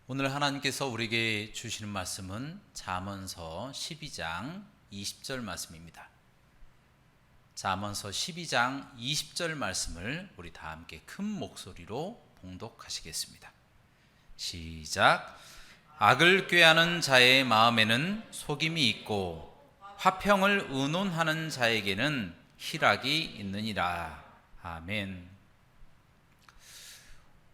오늘 하나님께서 우리에게 주시는 말씀은 잠언서 12장 20절 말씀입니다. 잠언서 12장 20절 말씀을 우리 다 함께 큰 목소리로 봉독하시겠습니다. 시작. 악을 꾀하는 자의 마음에는 속임이 있고 화평을 의논하는 자에게는 희락이 있느니라. 아멘.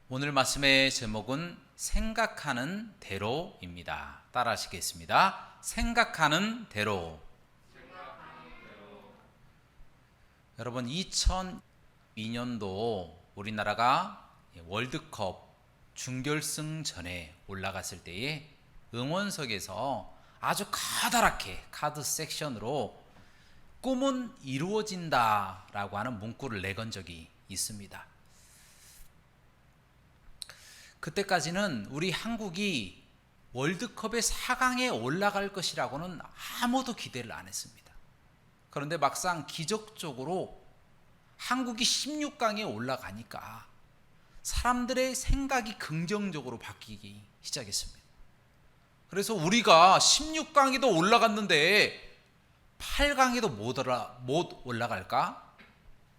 오늘 말씀의 제목은 생각하는 대로입니다. 따라 하시겠습니다. 생각하는 대로. 여러분, 2002년도 우리나라가 월드컵 준결승 전에 올라갔을 때에 응원석에서 아주 커다랗게 카드 섹션으로 꿈은 이루어진다 라고 하는 문구를 내건 적이 있습니다. 그때까지는 우리 한국이 월드컵의 4강에 올라갈 것이라고는 아무도 기대를 안 했습니다. 그런데 막상 기적적으로 한국이 16강에 올라가니까 사람들의 생각이 긍정적으로 바뀌기 시작했습니다. 그래서 우리가 16강에도 올라갔는데 8강에도 못 올라갈까?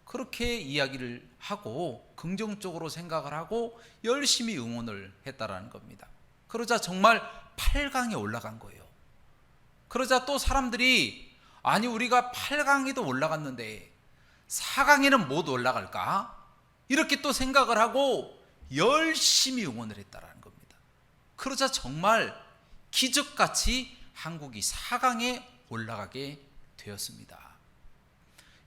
그렇게 이야기를 하고 긍정적으로 생각을 하고 열심히 응원을 했다라는 겁니다. 그러자 정말 8강에 올라간 거예요. 그러자 또 사람들이 아니 우리가 8강에도 올라갔는데 4강에는 못 올라갈까? 이렇게 또 생각을 하고 열심히 응원을 했다라는 겁니다. 그러자 정말 기적같이 한국이 4강에 올라가게 되었습니다.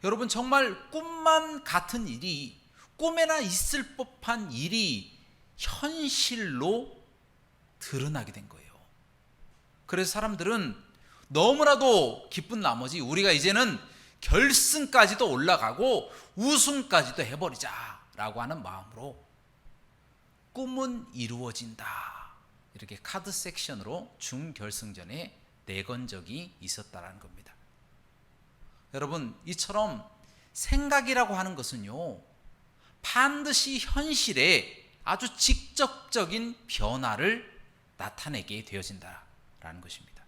여러분, 정말 꿈만 같은 일이, 꿈에나 있을 법한 일이 현실로 드러나게 된 거예요. 그래서 사람들은 너무나도 기쁜 나머지 우리가 이제는 결승까지도 올라가고 우승까지도 해버리자라고 하는 마음으로 꿈은 이루어진다, 이렇게 카드 섹션으로 준결승전에 내건 적이 있었다는 겁니다. 여러분, 이처럼 생각이라고 하는 것은요, 반드시 현실에 아주 직접적인 변화를 나타내게 되어진다라는 것입니다.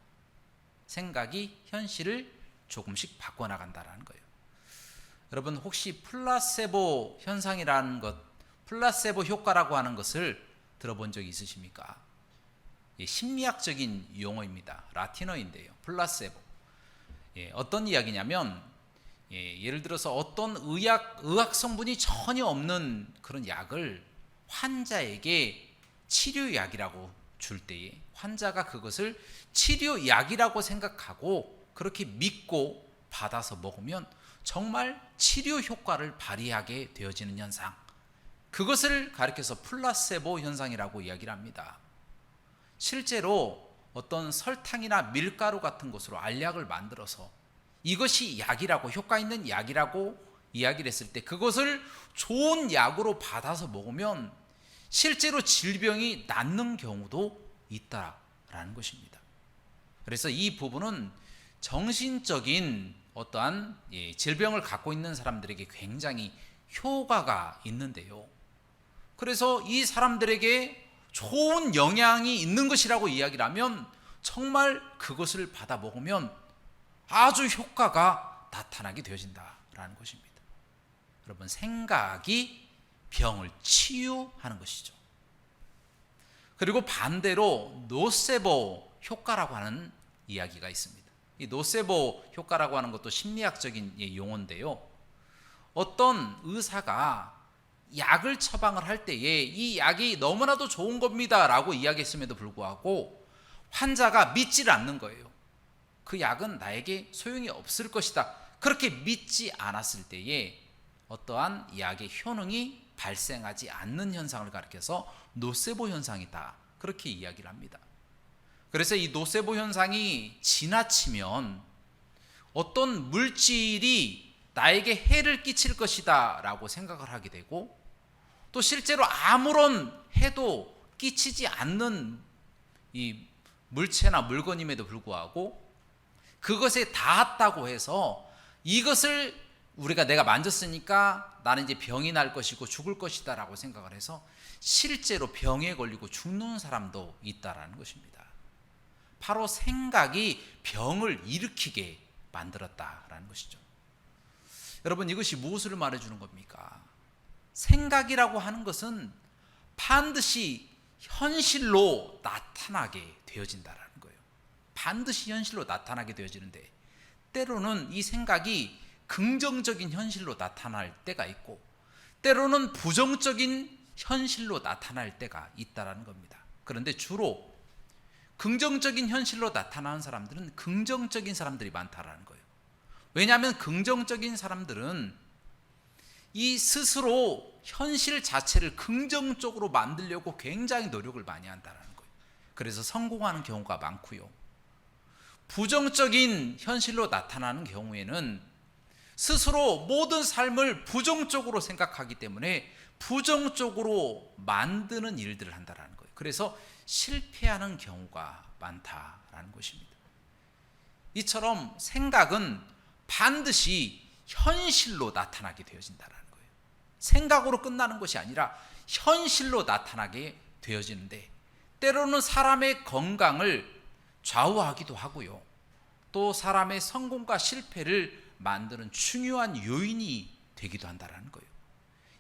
생각이 현실을 조금씩 바꿔나간다라는 거예요. 여러분, 혹시 플라세보 현상이라는 것, 플라세보 효과라고 하는 것을 들어본 적이 있으십니까? 심리학적인 용어입니다. 라틴어인데요. 플라세보. 어떤 이야기냐면, 예를 들어서 어떤 의학 성분이 전혀 없는 그런 약을 환자에게 치료약이라고 줄 때에 환자가 그것을 치료약이라고 생각하고 그렇게 믿고 받아서 먹으면 정말 치료 효과를 발휘하게 되어지는 현상, 그것을 가리켜서 플라세보 현상이라고 이야기를 합니다. 실제로 어떤 설탕이나 밀가루 같은 것으로 알약을 만들어서 이것이 약이라고, 효과 있는 약이라고 이야기를 했을 때 그것을 좋은 약으로 받아서 먹으면 실제로 질병이 낫는 경우도 있다라는 것입니다. 그래서 이 부분은 정신적인 어떠한 질병을 갖고 있는 사람들에게 굉장히 효과가 있는데요. 그래서 이 사람들에게 좋은 영향이 있는 것이라고 이야기를 하면 정말 그것을 받아 먹으면 아주 효과가 나타나게 되어진다라는 것입니다. 여러분, 생각이 병을 치유하는 것이죠. 그리고 반대로 노세보 효과라고 하는 이야기가 있습니다. 이 노세보 효과라고 하는 것도 심리학적인 용어인데요. 어떤 의사가 약을 처방을 할 때에 이 약이 너무나도 좋은 겁니다 라고 이야기했음에도 불구하고 환자가 믿지를 않는 거예요. 그 약은 나에게 소용이 없을 것이다, 그렇게 믿지 않았을 때에 어떠한 약의 효능이 발생하지 않는 현상을 가리켜서 노세보 현상이다, 그렇게 이야기를 합니다. 그래서 이 노세보 현상이 지나치면 어떤 물질이 나에게 해를 끼칠 것이다 라고 생각을 하게 되고, 또 실제로 아무런 해도 끼치지 않는 이 물체나 물건임에도 불구하고 그것에 닿았다고 해서 이것을 우리가 내가 만졌으니까 나는 이제 병이 날 것이고 죽을 것이다 라고 생각을 해서 실제로 병에 걸리고 죽는 사람도 있다라는 것입니다. 바로 생각이 병을 일으키게 만들었다라는 것이죠. 여러분, 이것이 무엇을 말해주는 겁니까? 생각이라고 하는 것은 반드시 현실로 나타나게 되어진다라는 거예요. 반드시 현실로 나타나게 되어지는데, 때로는 이 생각이 긍정적인 현실로 나타날 때가 있고 때로는 부정적인 현실로 나타날 때가 있다라는 겁니다. 그런데 주로 긍정적인 현실로 나타나는 사람들은 긍정적인 사람들이 많다라는 거예요. 왜냐하면 긍정적인 사람들은 이 스스로 현실 자체를 긍정적으로 만들려고 굉장히 노력을 많이 한다는 거예요. 그래서 성공하는 경우가 많고요. 부정적인 현실로 나타나는 경우에는 스스로 모든 삶을 부정적으로 생각하기 때문에 부정적으로 만드는 일들을 한다는 거예요. 그래서 실패하는 경우가 많다라는 것입니다. 이처럼 생각은 반드시 현실로 나타나게 되어진다는 거예요. 생각으로 끝나는 것이 아니라 현실로 나타나게 되어지는데, 때로는 사람의 건강을 좌우하기도 하고요, 또 사람의 성공과 실패를 만드는 중요한 요인이 되기도 한다는 거예요.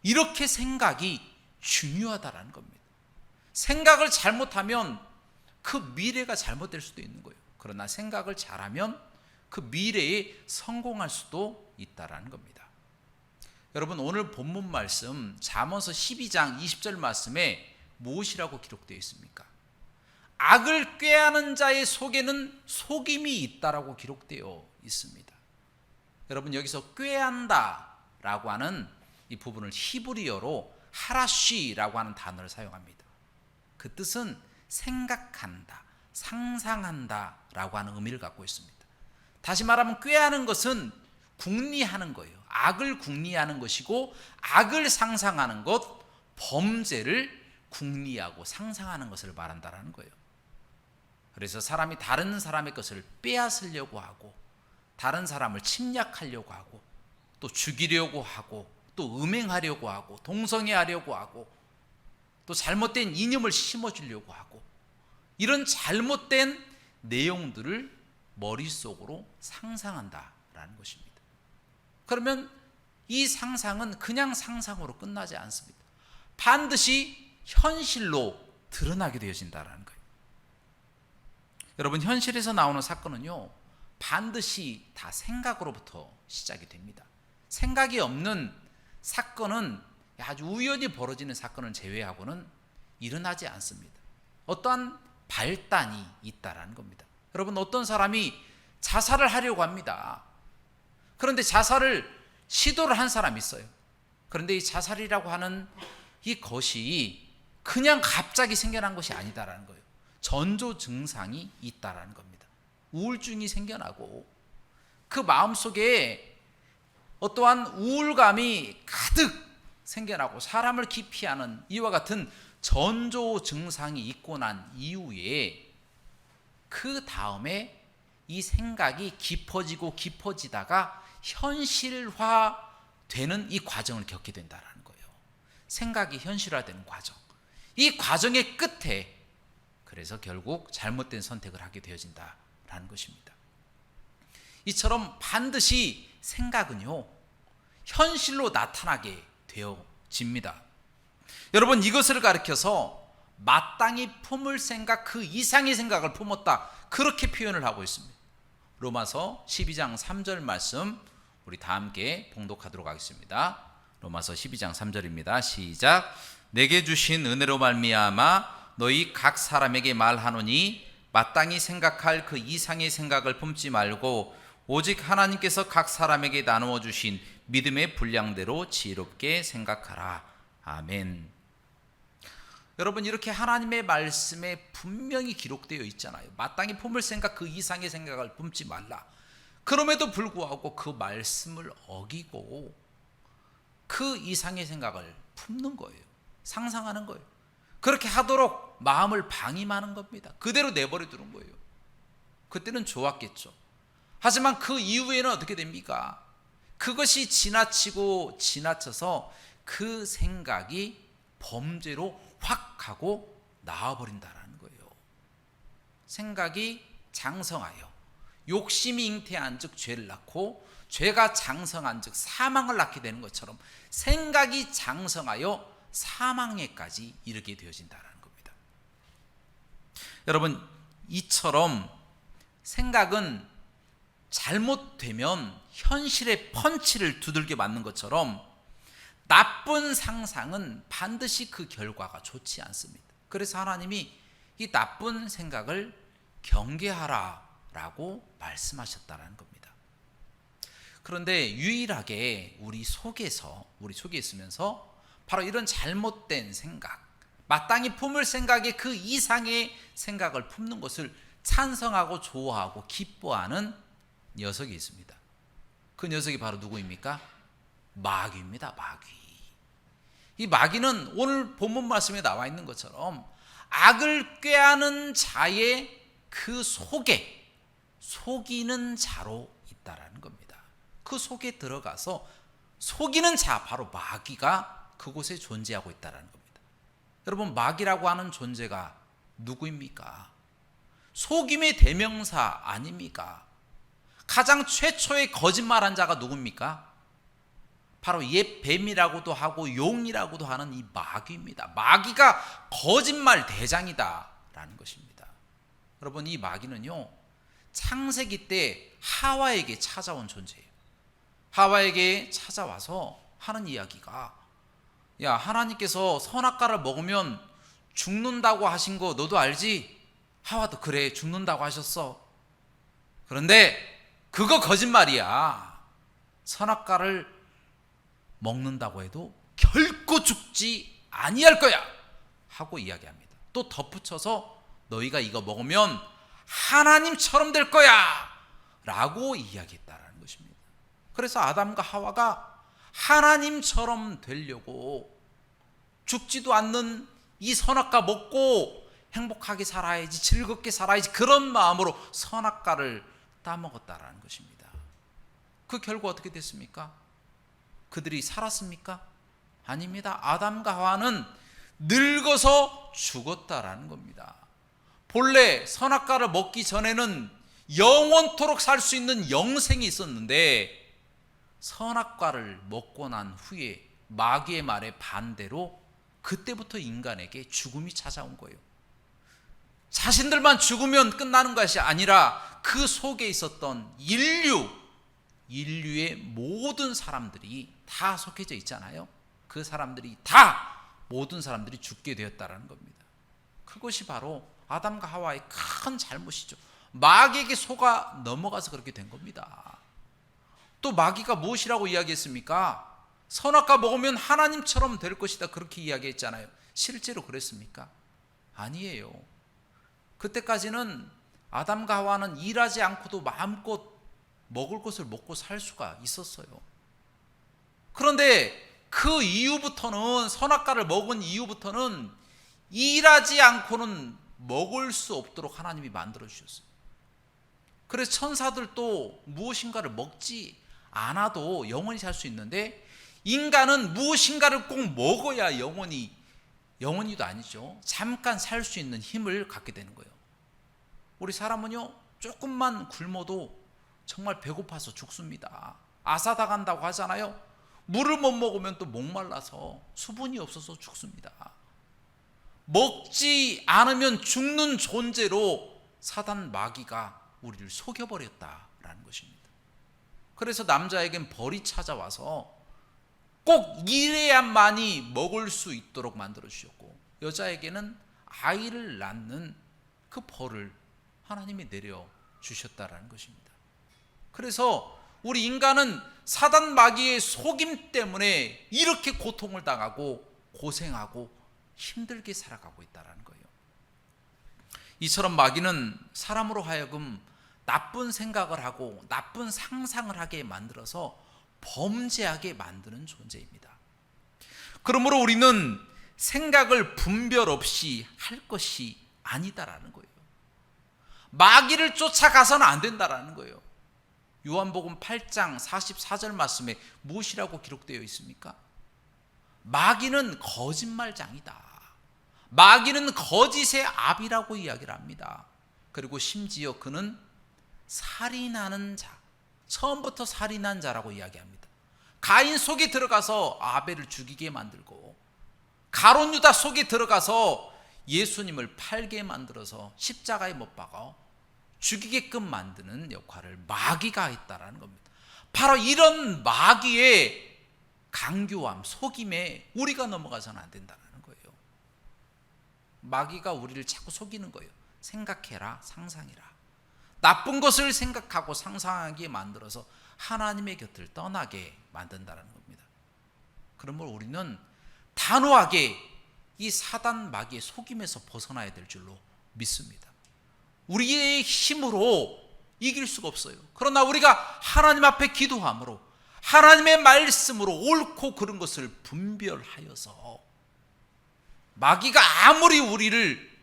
이렇게 생각이 중요하다는 겁니다. 생각을 잘못하면 그 미래가 잘못될 수도 있는 거예요. 그러나 생각을 잘하면 그 미래에 성공할 수도 있다는 겁니다. 여러분, 오늘 본문 말씀 잠언서 12장 20절 말씀에 무엇이라고 기록되어 있습니까? 악을 꾀하는 자의 속에는 속임이 있다라고 기록되어 있습니다. 여러분, 여기서 꾀한다 라고 하는 이 부분을 히브리어로 하라쉬라고 하는 단어를 사용합니다. 그 뜻은 생각한다, 상상한다 라고 하는 의미를 갖고 있습니다. 다시 말하면 꾀하는 것은 궁리하는 거예요. 악을 궁리하는 것이고, 악을 상상하는 것, 범죄를 궁리하고 상상하는 것을 말한다는 거예요. 그래서 사람이 다른 사람의 것을 빼앗으려고 하고, 다른 사람을 침략하려고 하고, 또 죽이려고 하고, 또 음행하려고 하고, 동성애하려고 하고, 또 잘못된 이념을 심어주려고 하고, 이런 잘못된 내용들을 머릿속으로 상상한다라는 것입니다. 그러면 이 상상은 그냥 상상으로 끝나지 않습니다. 반드시 현실로 드러나게 되어진다는 거예요. 여러분, 현실에서 나오는 사건은요, 반드시 다 생각으로부터 시작이 됩니다. 생각이 없는 사건은, 아주 우연히 벌어지는 사건을 제외하고는 일어나지 않습니다. 어떠한 발단이 있다라는 겁니다. 여러분, 어떤 사람이 자살을 하려고 합니다. 그런데 자살을 시도를 한 사람이 있어요. 그런데 이 자살이라고 하는 이것이 그냥 갑자기 생겨난 것이 아니다라는 거예요. 전조 증상이 있다라는 겁니다. 우울증이 생겨나고 그 마음속에 어떠한 우울감이 가득 생겨나고 사람을 기피하는 이와 같은 전조 증상이 있고 난 이후에 그 다음에 이 생각이 깊어지고 깊어지다가 현실화되는 이 과정을 겪게 된다는 거예요. 생각이 현실화되는 과정. 이 과정의 끝에 그래서 결국 잘못된 선택을 하게 되어진다라는 것입니다. 이처럼 반드시 생각은요, 현실로 나타나게 되어집니다. 여러분, 이것을 가리켜서 마땅히 품을 생각 그 이상의 생각을 품었다, 그렇게 표현을 하고 있습니다. 로마서 12장 3절 말씀 우리 다 함께 봉독하도록 하겠습니다. 로마서 12장 3절입니다. 시작. 내게 주신 은혜로 말미암아 너희 각 사람에게 말하노니 마땅히 생각할 그 이상의 생각을 품지 말고 오직 하나님께서 각 사람에게 나누어 주신 믿음의 분량대로 지혜롭게 생각하라. 아멘. 여러분, 이렇게 하나님의 말씀에 분명히 기록되어 있잖아요. 마땅히 품을 생각 그 이상의 생각을 품지 말라. 그럼에도 불구하고 그 말씀을 어기고 그 이상의 생각을 품는 거예요. 상상하는 거예요. 그렇게 하도록 마음을 방임하는 겁니다. 그대로 내버려 두는 거예요. 그때는 좋았겠죠. 하지만 그 이후에는 어떻게 됩니까? 그것이 지나치고 지나쳐서 그 생각이 범죄로 확 하고 나와버린다라는 거예요. 생각이 장성하여 욕심이 잉태한 즉 죄를 낳고, 죄가 장성한 즉 사망을 낳게 되는 것처럼 생각이 장성하여 사망에까지 이르게 되어진다는 겁니다. 여러분, 이처럼 생각은 잘못되면 현실의 펀치를 두들겨 맞는 것처럼 나쁜 상상은 반드시 그 결과가 좋지 않습니다. 그래서 하나님이 이 나쁜 생각을 경계하라라고 말씀하셨다는 겁니다. 그런데 유일하게 우리 속에 있으면서 바로 이런 잘못된 생각, 마땅히 품을 생각의 그 이상의 생각을 품는 것을 찬성하고 좋아하고 기뻐하는 녀석이 있습니다. 그 녀석이 바로 누구입니까? 마귀입니다. 마귀. 이 마귀는 오늘 본문 말씀에 나와 있는 것처럼 악을 꾀하는 자의 그 속에 속이는 자로 있다라는 겁니다. 그 속에 들어가서 속이는 자, 바로 마귀가 그곳에 존재하고 있다는 겁니다. 여러분, 마귀라고 하는 존재가 누구입니까? 속임의 대명사 아닙니까? 가장 최초의 거짓말한 자가 누굽니까? 바로 옛 뱀이라고도 하고 용이라고도 하는 이 마귀입니다. 마귀가 거짓말 대장이다라는 것입니다. 여러분, 이 마귀는요, 창세기 때 하와에게 찾아온 존재예요. 하와에게 찾아와서 하는 이야기가, 야, 하나님께서 선악과를 먹으면 죽는다고 하신 거 너도 알지? 하와도 그래, 죽는다고 하셨어. 그런데 그거 거짓말이야. 선악과를 먹는다고 해도 결코 죽지 아니할 거야 하고 이야기합니다. 또 덧붙여서 너희가 이거 먹으면 하나님처럼 될 거야 라고 이야기했다라는 것입니다. 그래서 아담과 하와가 하나님처럼 되려고 죽지도 않는 이 선악과 먹고 행복하게 살아야지, 즐겁게 살아야지, 그런 마음으로 선악과를 따먹었다라는 것입니다. 그 결과 어떻게 됐습니까? 그들이 살았습니까? 아닙니다. 아담과 하와는 늙어서 죽었다라는 겁니다. 본래 선악과를 먹기 전에는 영원토록 살 수 있는 영생이 있었는데, 선악과를 먹고 난 후에 마귀의 말에 반대로 그때부터 인간에게 죽음이 찾아온 거예요. 자신들만 죽으면 끝나는 것이 아니라 그 속에 있었던 인류의 모든 사람들이 다 속해져 있잖아요. 그 사람들이 다, 모든 사람들이 죽게 되었다는 겁니다. 그것이 바로 아담과 하와의 큰 잘못이죠. 마귀에게 속아 넘어가서 그렇게 된 겁니다. 또 마귀가 무엇이라고 이야기했습니까? 선악과 먹으면 하나님처럼 될 것이다, 그렇게 이야기했잖아요. 실제로 그랬습니까? 아니에요. 그때까지는 아담과 하와는 일하지 않고도 마음껏 먹을 것을 먹고 살 수가 있었어요. 그런데 그 이후부터는, 선악과를 먹은 이후부터는 일하지 않고는 먹을 수 없도록 하나님이 만들어 주셨어요. 그래서 천사들도 무엇인가를 먹지 않아도 영원히 살 수 있는데, 인간은 무엇인가를 꼭 먹어야 영원히도 아니죠, 잠깐 살 수 있는 힘을 갖게 되는 거예요. 우리 사람은요, 조금만 굶어도 정말 배고파서 죽습니다. 아사다간다고 하잖아요. 물을 못 먹으면 또 목말라서 수분이 없어서 죽습니다. 먹지 않으면 죽는 존재로 사단 마귀가 우리를 속여버렸다라는 것입니다. 그래서 남자에겐 벌이 찾아와서 꼭 이래야만이 먹을 수 있도록 만들어 주셨고, 여자에게는 아이를 낳는 그 벌을 하나님이 내려 주셨다라는 것입니다. 그래서 우리 인간은 사단 마귀의 속임 때문에 이렇게 고통을 당하고 고생하고 힘들게 살아가고 있다는 거예요. 이처럼 마귀는 사람으로 하여금 나쁜 생각을 하고 나쁜 상상을 하게 만들어서 범죄하게 만드는 존재입니다. 그러므로 우리는 생각을 분별 없이 할 것이 아니다라는 거예요. 마귀를 쫓아가서는 안 된다라는 거예요. 요한복음 8장 44절 말씀에 무엇이라고 기록되어 있습니까? 마귀는 거짓말장이다. 마귀는 거짓의 압이라고 이야기를 합니다. 그리고 심지어 그는 살인하는 자, 처음부터 살인한 자라고 이야기합니다. 가인 속에 들어가서 아벨을 죽이게 만들고, 가룟 유다 속에 들어가서 예수님을 팔게 만들어서 십자가에 못 박아 죽이게끔 만드는 역할을 마귀가 했다라는 겁니다. 바로 이런 마귀의 강교함, 속임에 우리가 넘어가서는 안 된다는 거예요. 마귀가 우리를 자꾸 속이는 거예요. 생각해라, 상상해라. 나쁜 것을 생각하고 상상하게 만들어서 하나님의 곁을 떠나게 만든다는 겁니다. 그러므로 우리는 단호하게 이 사단 마귀의 속임에서 벗어나야 될 줄로 믿습니다. 우리의 힘으로 이길 수가 없어요. 그러나 우리가 하나님 앞에 기도함으로, 하나님의 말씀으로 옳고 그른 것을 분별하여서, 마귀가 아무리 우리를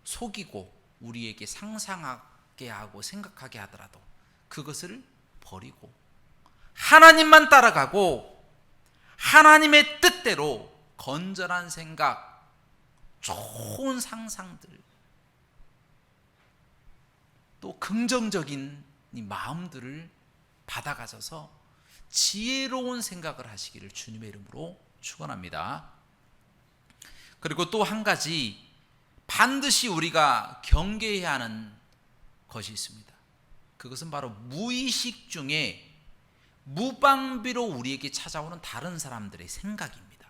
속이고 우리에게 상상하게 하고 생각하게 하더라도 그것을 버리고 하나님만 따라가고 하나님의 뜻대로 건전한 생각, 좋은 상상들, 또 긍정적인 이 마음들을 받아가셔서 지혜로운 생각을 하시기를 주님의 이름으로 축원합니다. 그리고 또 한 가지 반드시 우리가 경계해야 하는 것이 있습니다. 그것은 바로 무의식 중에 무방비로 우리에게 찾아오는 다른 사람들의 생각입니다.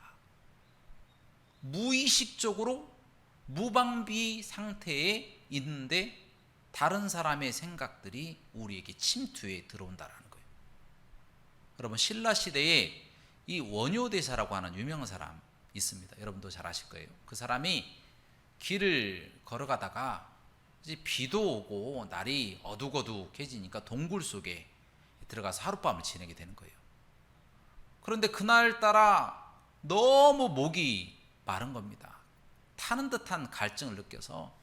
무의식적으로 무방비 상태에 있는데 다른 사람의 생각들이 우리에게 침투해 들어온다는 거예요. 여러분, 신라 시대에 이 원효대사라고 하는 유명한 사람 있습니다. 여러분도 잘 아실 거예요. 그 사람이 길을 걸어가다가 이제 비도 오고 날이 어둑어둑해지니까 동굴 속에 들어가서 하룻밤을 지내게 되는 거예요. 그런데 그날따라 너무 목이 마른 겁니다. 타는 듯한 갈증을 느껴서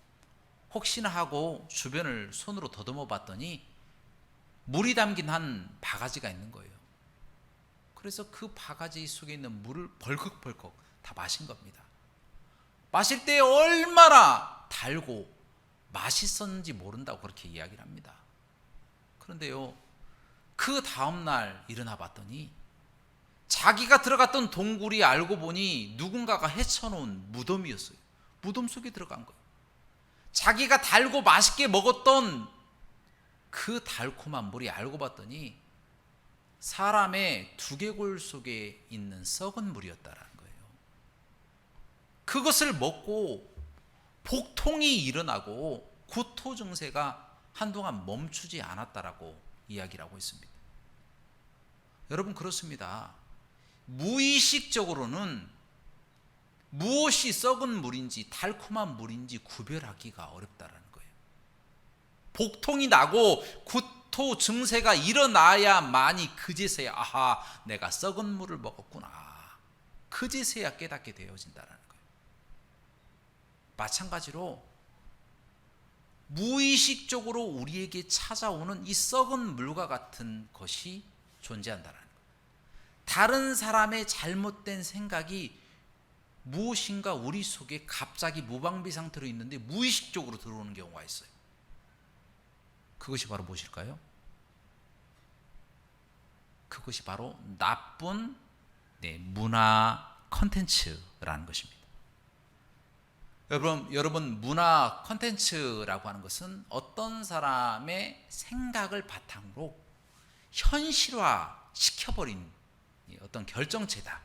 혹시나 하고 주변을 손으로 더듬어 봤더니 물이 담긴 한 바가지가 있는 거예요. 그래서 그 바가지 속에 있는 물을 벌컥벌컥 다 마신 겁니다. 마실 때 얼마나 달고 맛있었는지 모른다고 그렇게 이야기를 합니다. 그런데요, 그 다음날 일어나 봤더니 자기가 들어갔던 동굴이 알고 보니 누군가가 헤쳐놓은 무덤이었어요. 무덤 속에 들어간 거예요. 자기가 달고 맛있게 먹었던 그 달콤한 물이 알고 봤더니 사람의 두개골 속에 있는 썩은 물이었다라는 거예요. 그것을 먹고 복통이 일어나고 구토 증세가 한동안 멈추지 않았다라고 이야기를 하고 있습니다. 여러분, 그렇습니다. 무의식적으로는 무엇이 썩은 물인지 달콤한 물인지 구별하기가 어렵다는 거예요. 복통이 나고 구토 증세가 일어나야만이 그제서야 아하, 내가 썩은 물을 먹었구나, 그제서야 깨닫게 되어진다는 거예요. 마찬가지로 무의식적으로 우리에게 찾아오는 이 썩은 물과 같은 것이 존재한다는 거예요. 다른 사람의 잘못된 생각이 무엇인가 우리 속에 갑자기 무방비 상태로 있는데 무의식적으로 들어오는 경우가 있어요. 그것이 바로 무엇일까요? 그것이 바로 나쁜 문화 컨텐츠라는 것입니다. 여러분, 문화 컨텐츠라고 하는 것은 어떤 사람의 생각을 바탕으로 현실화 시켜버린 어떤 결정체다,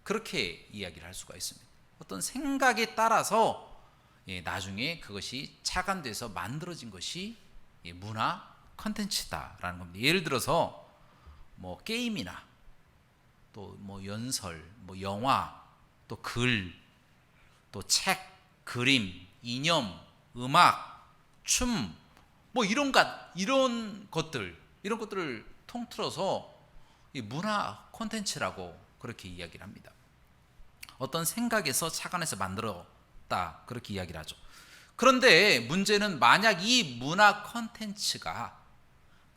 그렇게 이야기를 할 수가 있습니다. 어떤 생각에 따라서 나중에 그것이 착안돼서 만들어진 것이 문화 컨텐츠다라는 겁니다. 예를 들어서 뭐 게임이나 또 뭐 연설, 뭐 영화, 또 글, 또 책, 그림, 이념, 음악, 춤, 뭐 이런 것들을 통틀어서 이 문화 콘텐츠라고 그렇게 이야기를 합니다. 어떤 생각에서 착안해서 만들었다, 그렇게 이야기를 하죠. 그런데 문제는 만약 이 문화 콘텐츠가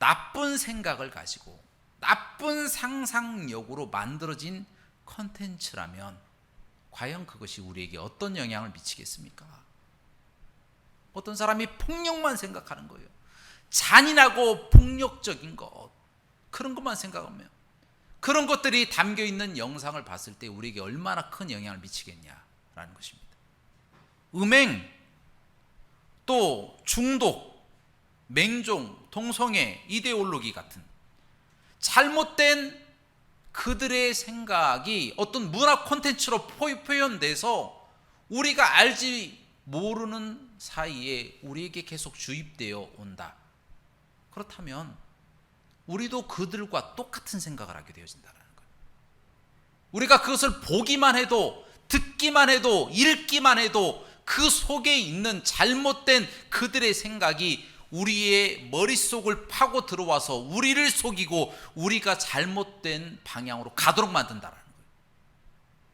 나쁜 생각을 가지고 나쁜 상상력으로 만들어진 컨텐츠라면 과연 그것이 우리에게 어떤 영향을 미치겠습니까? 어떤 사람이 폭력만 생각하는 거예요. 잔인하고 폭력적인 것, 그런 것만 생각하면, 그런 것들이 담겨있는 영상을 봤을 때 우리에게 얼마나 큰 영향을 미치겠냐라는 것입니다. 음행, 또 중독, 맹종, 동성애, 이데올로기 같은 잘못된 그들의 생각이 어떤 문화 콘텐츠로 표현돼서 우리가 알지 모르는 사이에 우리에게 계속 주입되어 온다. 그렇다면 우리도 그들과 똑같은 생각을 하게 되어진다는 거예요. 우리가 그것을 보기만 해도, 듣기만 해도, 읽기만 해도 그 속에 있는 잘못된 그들의 생각이 우리의 머릿속을 파고 들어와서 우리를 속이고 우리가 잘못된 방향으로 가도록 만든다는 거예요.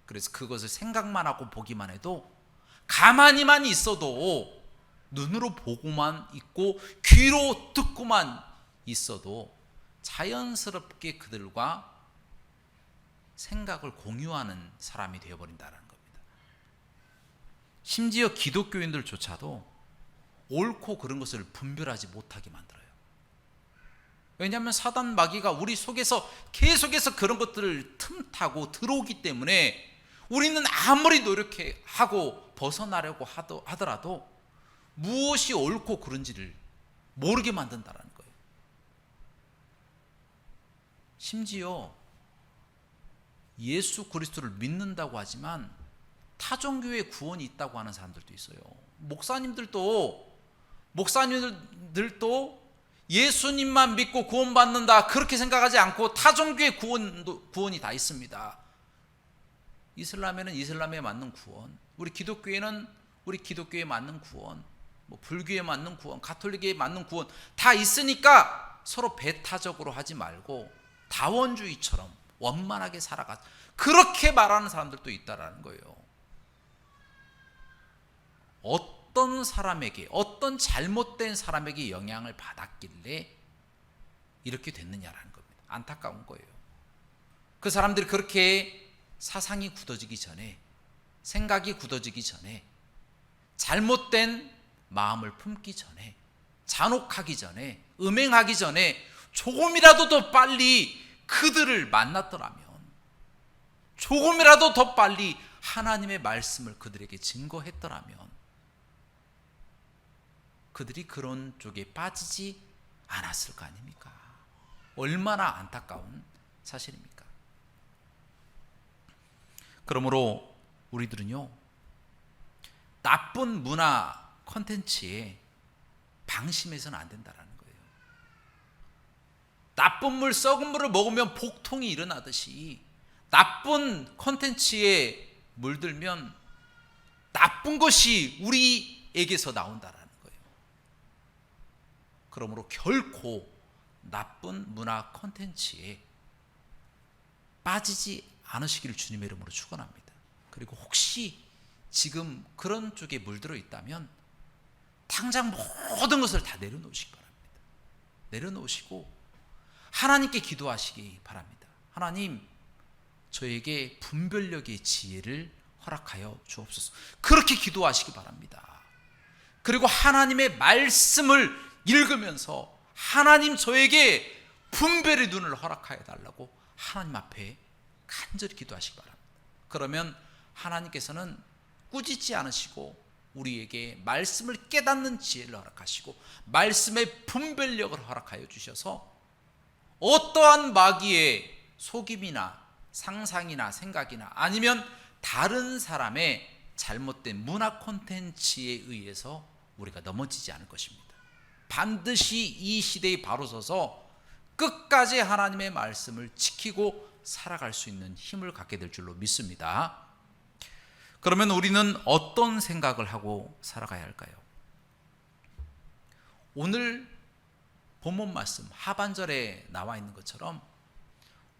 그래서 그것을 생각만 하고 보기만 해도, 가만히만 있어도, 눈으로 보고만 있고 귀로 듣고만 있어도 자연스럽게 그들과 생각을 공유하는 사람이 되어버린다는 겁니다. 심지어 기독교인들조차도 옳고 그른 것을 분별하지 못하게 만들어요. 왜냐하면 사단 마귀가 우리 속에서 계속해서 그런 것들을 틈타고 들어오기 때문에 우리는 아무리 노력하고 벗어나려고 하더라도 무엇이 옳고 그른지를 모르게 만든다는 거예요. 심지어 예수 그리스도를 믿는다고 하지만 타종교회 구원이 있다고 하는 사람들도 있어요. 목사님들도 예수님만 믿고 구원받는다 그렇게 생각하지 않고 타종교회 구원이 다 있습니다. 이슬람에는 이슬람에 맞는 구원, 우리 기독교에는 우리 기독교에 맞는 구원, 불교에 맞는 구원, 가톨릭에 맞는 구원 다 있으니까 서로 배타적으로 하지 말고 다원주의처럼 원만하게 살아가, 그렇게 말하는 사람들도 있다라는 거예요. 어떤 사람에게, 어떤 잘못된 사람에게 영향을 받았길래 이렇게 됐느냐라는 겁니다. 안타까운 거예요. 그 사람들이 그렇게 사상이 굳어지기 전에, 생각이 굳어지기 전에, 잘못된 마음을 품기 전에, 잔혹하기 전에, 음행하기 전에 조금이라도 더 빨리 그들을 만났더라면, 조금이라도 더 빨리 하나님의 말씀을 그들에게 증거했더라면 그들이 그런 쪽에 빠지지 않았을 거 아닙니까? 얼마나 안타까운 사실입니까? 그러므로 우리들은요, 나쁜 문화 콘텐츠에 방심해서는 안 된다는 거예요. 나쁜 물, 썩은 물을 먹으면 복통이 일어나듯이 나쁜 콘텐츠에 물들면 나쁜 것이 우리에게서 나온다라는 거예요. 그러므로 결코 나쁜 문화 콘텐츠에 빠지지 않으시기를 주님의 이름으로 축원합니다. 그리고 혹시 지금 그런 쪽에 물들어 있다면 당장 모든 것을 다 내려놓으시기 바랍니다. 내려놓으시고 하나님께 기도하시기 바랍니다. 하나님, 저에게 분별력의 지혜를 허락하여 주옵소서. 그렇게 기도하시기 바랍니다. 그리고 하나님의 말씀을 읽으면서 하나님, 저에게 분별의 눈을 허락하여 달라고 하나님 앞에 간절히 기도하시기 바랍니다. 그러면 하나님께서는 꾸짖지 않으시고 우리에게 말씀을 깨닫는 지혜를 허락하시고 말씀의 분별력을 허락하여 주셔서 어떠한 마귀의 속임이나 상상이나 생각이나 아니면 다른 사람의 잘못된 문화 콘텐츠에 의해서 우리가 넘어지지 않을 것입니다. 반드시 이 시대에 바로 서서 끝까지 하나님의 말씀을 지키고 살아갈 수 있는 힘을 갖게 될 줄로 믿습니다. 그러면 우리는 어떤 생각을 하고 살아가야 할까요? 오늘 본문 말씀 하반절에 나와 있는 것처럼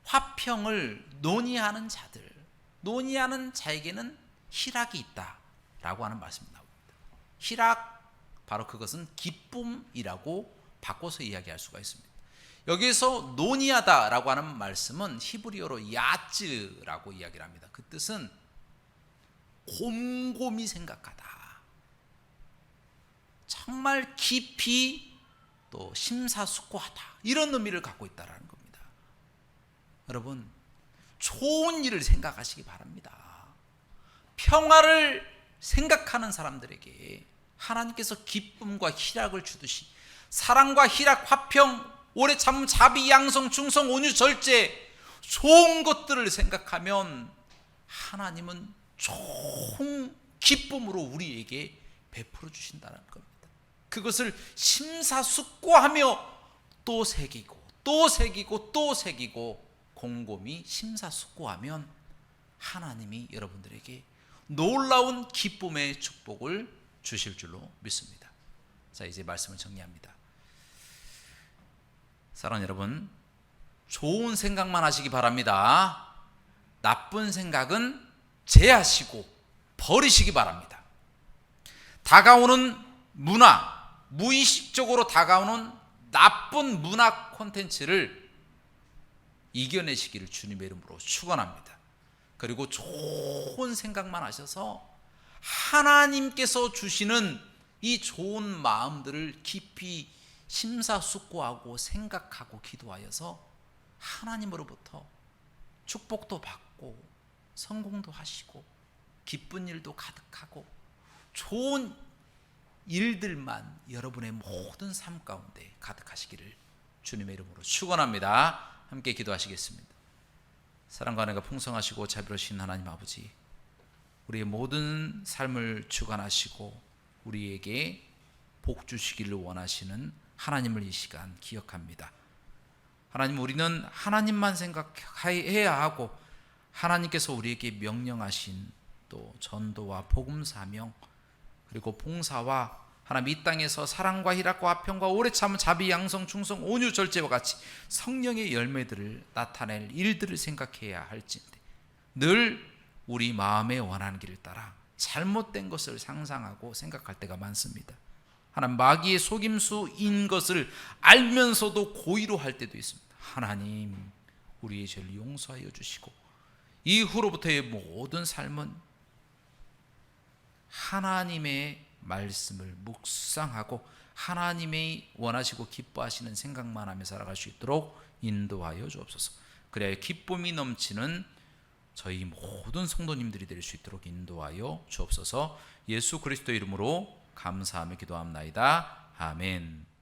화평을 논의하는 자에게는 희락이 있다라고 하는 말씀이 나옵니다. 희락, 바로 그것은 기쁨이라고 바꿔서 이야기할 수가 있습니다. 여기서 논의하다라고 하는 말씀은 히브리어로 야츠라고 이야기를 합니다. 그 뜻은 곰곰이 생각하다, 정말 깊이 또 심사숙고하다, 이런 의미를 갖고 있다는 겁니다. 여러분, 좋은 일을 생각하시기 바랍니다. 평화를 생각하는 사람들에게 하나님께서 기쁨과 희락을 주듯이 사랑과 희락, 화평, 오래 참음, 자비, 양성, 충성, 온유, 절제, 좋은 것들을 생각하면 하나님은 좋은 기쁨으로 우리에게 베풀어 주신다는 겁니다. 그것을 심사숙고하며 또 새기고 또 새기고 또 새기고 곰곰이 심사숙고하면 하나님이 여러분들에게 놀라운 기쁨의 축복을 주실 줄로 믿습니다. 자, 이제 말씀을 정리합니다. 사랑하는 여러분, 좋은 생각만 하시기 바랍니다. 나쁜 생각은 제하시고 버리시기 바랍니다. 다가오는 문화, 무의식적으로 다가오는 나쁜 문화 콘텐츠를 이겨내시기를 주님의 이름으로 축원합니다. 그리고 좋은 생각만 하셔서 하나님께서 주시는 이 좋은 마음들을 깊이 심사숙고하고 생각하고 기도하여서 하나님으로부터 축복도 받고 성공도 하시고 기쁜 일도 가득하고 좋은 일들만 여러분의 모든 삶 가운데 가득하시기를 주님의 이름으로 축원합니다. 함께 기도하시겠습니다. 사랑과 은혜가 풍성하시고 자비로우신 하나님 아버지, 우리의 모든 삶을 주관하시고 우리에게 복 주시기를 원하시는 하나님을 이 시간 기억합니다. 하나님, 우리는 하나님만 생각해야 하고 하나님께서 우리에게 명령하신 또 전도와 복음 사명 그리고 봉사와 하나님 이 땅에서 사랑과 희락과 화평과 오래 참은 자비, 양성, 충성, 온유, 절제와 같이 성령의 열매들을 나타낼 일들을 생각해야 할진데 늘 우리 마음에 원하는 길을 따라 잘못된 것을 상상하고 생각할 때가 많습니다. 하나님, 마귀의 속임수인 것을 알면서도 고의로 할 때도 있습니다. 하나님, 우리의 죄를 용서하여 주시고 이후로부터의 모든 삶은 하나님의 말씀을 묵상하고 하나님의 원하시고 기뻐하시는 생각만 하며 살아갈 수 있도록 인도하여 주옵소서. 그래야 기쁨이 넘치는 저희 모든 성도님들이 될 수 있도록 인도하여 주옵소서. 예수 그리스도 이름으로 감사하며 기도합나이다. 아멘.